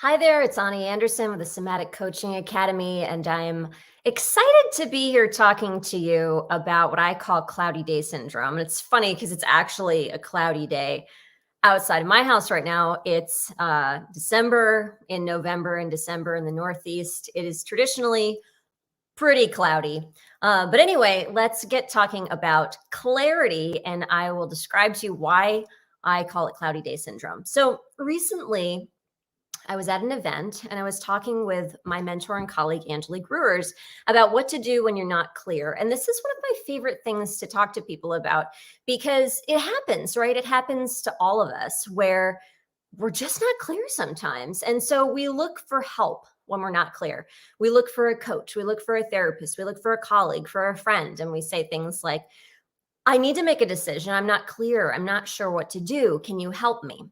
Hi there, it's Ani Anderson with the Somatic Coaching Academy, and I'm excited to be here talking to you about what I call cloudy day syndrome. And it's funny because it's actually a cloudy day outside of my house right now. It's December, in November and December in the Northeast. It is traditionally pretty cloudy. But anyway, let's get talking about clarity, and I will describe to you why I call it cloudy day syndrome. So recently, I was at an event and I was talking with my mentor and colleague, Angelique Rewers, about what to do when you're not clear. And this is one of my favorite things to talk to people about because it happens, right? It happens to all of us where we're just not clear sometimes. And so we look for help when we're not clear. We look for a coach, we look for a therapist, we look for a colleague, for a friend, and we say things like, I need to make a decision. I'm not clear. I'm not sure what to do. Can you help me?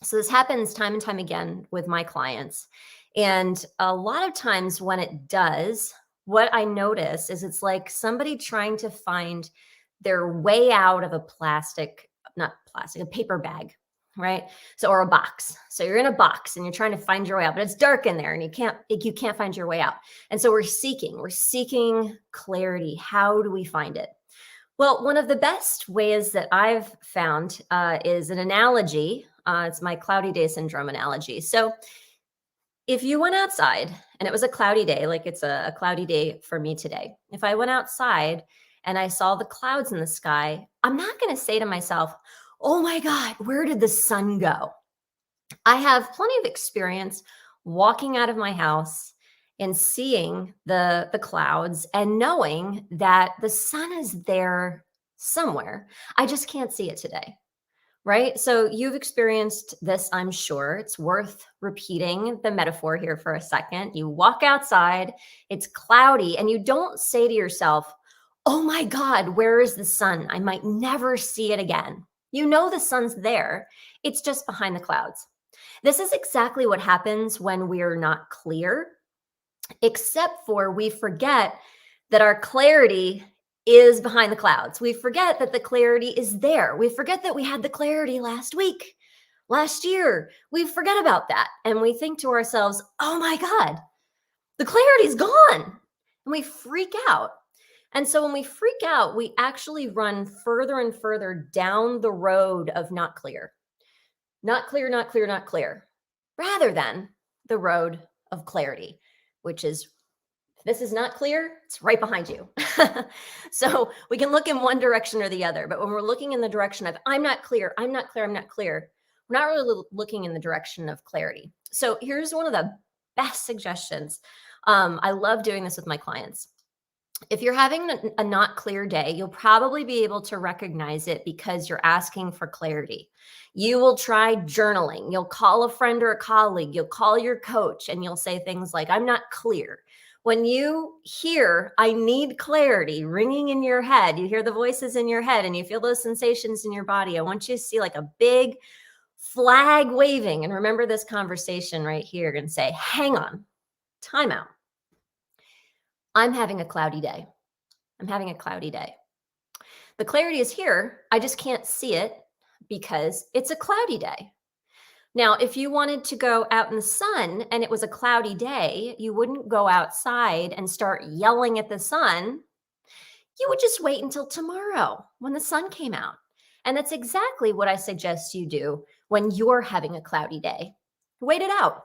So this happens time and time again with my clients. And a lot of times when it does, what I notice is it's like somebody trying to find their way out of a not plastic, a paper bag, right? So, or a box. So you're in a box and you're trying to find your way out, but it's dark in there and you can't find your way out. And so we're seeking clarity. How do we find it? Well, one of the best ways that I've found is an analogy. It's my cloudy day syndrome analogy. So, if you went outside and it was a cloudy day, like it's a cloudy day for me today, if I went outside and I saw the clouds in the sky, I'm not going to say to myself, oh my God, where did the sun go? I have plenty of experience walking out of my house and seeing the clouds and knowing that the sun is there somewhere. I just can't see it today. Right? So you've experienced this, I'm sure. It's worth repeating the metaphor here for a second. You walk outside, it's cloudy, and you don't say to yourself, oh my God, where is the sun? I might never see it again. You know the sun's there, it's just behind the clouds. This is exactly what happens when we're not clear, except for we forget that our clarity is behind the clouds. We forget that the clarity is there. We forget that we had the clarity last week, last year. We forget about that. And we think to ourselves, oh my God, the clarity's gone. And we freak out. And so when we freak out, we actually run further and further down the road of not clear, not clear, not clear, not clear, rather than the road of clarity, which is this is not clear, it's right behind you. So we can look in one direction or the other, but when we're looking in the direction of I'm not clear, I'm not clear, I'm not clear, we're not really looking in the direction of clarity. So here's one of the best suggestions. I love doing this with my clients. If you're having a not clear day, you'll probably be able to recognize it because you're asking for clarity. You will try journaling. You'll call a friend or a colleague. You'll call your coach and you'll say things like, I'm not clear. When you hear, I need clarity ringing in your head, you hear the voices in your head and you feel those sensations in your body. I want you to see like a big flag waving. And remember this conversation right here and say, hang on, time out. I'm having a cloudy day. I'm having a cloudy day. The clarity is here. I just can't see it because it's a cloudy day. Now, if you wanted to go out in the sun and it was a cloudy day, you wouldn't go outside and start yelling at the sun. You would just wait until tomorrow when the sun came out. And that's exactly what I suggest you do when you're having a cloudy day. Wait it out.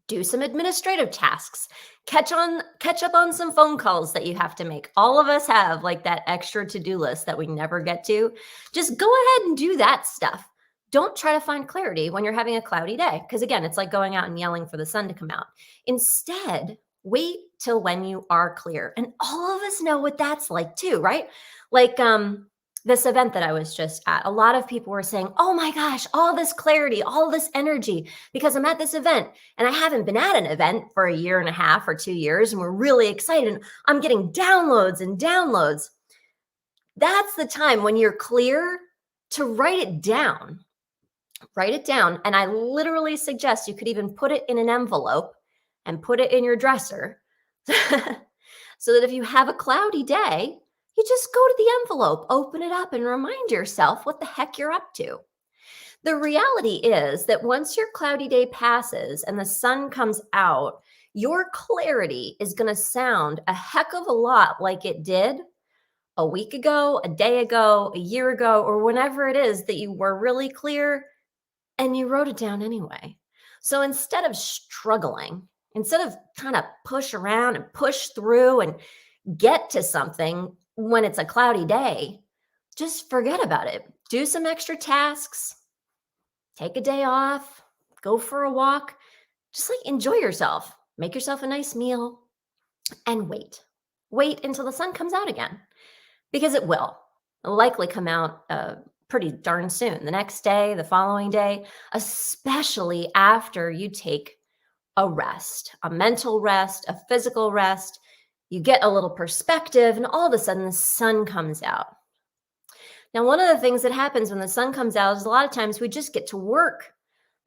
Do some administrative tasks, catch up on some phone calls that you have to make. All of us have like that extra to-do list that we never get to. Just go ahead and do that stuff. Don't try to find clarity when you're having a cloudy day, because again, it's like going out and yelling for the sun to come out. Instead, wait till when you are clear. And all of us know what that's like too, right? Like this event that I was just at, a lot of people were saying, oh my gosh, all this clarity, all this energy, because I'm at this event and I haven't been at an event for a year and a half or 2 years, and we're really excited. And I'm getting downloads and downloads. That's the time when you're clear to write it down. Write it down. And I literally suggest you could even put it in an envelope and put it in your dresser so that if you have a cloudy day, you just go to the envelope, open it up, and remind yourself what the heck you're up to. The reality is that once your cloudy day passes and the sun comes out, your clarity is going to sound a heck of a lot like it did a week ago, a day ago, a year ago, or whenever it is that you were really clear and you wrote it down anyway. So instead of struggling, instead of trying to push around and push through and get to something when it's a cloudy day, just forget about it. Do some extra tasks, take a day off, go for a walk, just like enjoy yourself. Make yourself a nice meal and wait. Wait until the sun comes out again because it will. It'll likely come out pretty darn soon. The next day, the following day, especially after you take a rest, a mental rest, a physical rest. You get a little perspective, and all of a sudden the sun comes out. Now, one of the things that happens when the sun comes out is a lot of times we just get to work.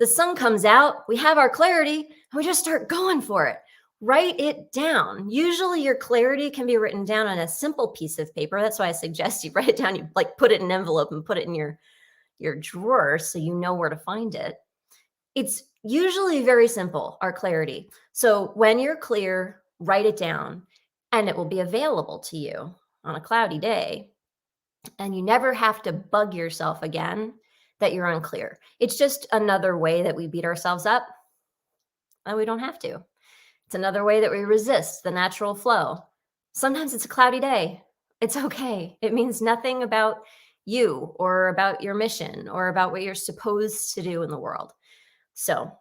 The sun comes out, we have our clarity, and we just start going for it. Write it down. Usually your clarity can be written down on a simple piece of paper. That's why I suggest you write it down. You like put it in an envelope and put it in your drawer so you know where to find it. It's usually very simple, our clarity. So when you're clear, write it down and it will be available to you on a cloudy day. And you never have to bug yourself again that you're unclear. It's just another way that we beat ourselves up and we don't have to. It's another way that we resist the natural flow. Sometimes it's a cloudy day. It's okay. It means nothing about you or about your mission or about what you're supposed to do in the world. So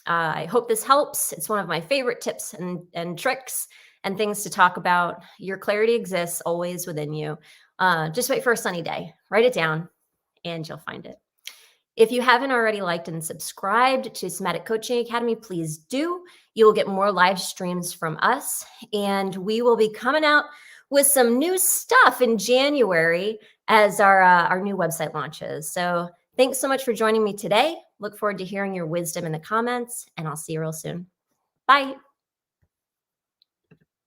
I hope this helps. It's one of my favorite tips and tricks and things to talk about. Your clarity exists always within you. Just wait for a sunny day. Write it down and you'll find it. If you haven't already liked and subscribed to Somatic Coaching Academy, please do. You will get more live streams from us, and we will be coming out with some new stuff in January as our new website launches. So thanks so much for joining me today. Look forward to hearing your wisdom in the comments, and I'll see you real soon. Bye.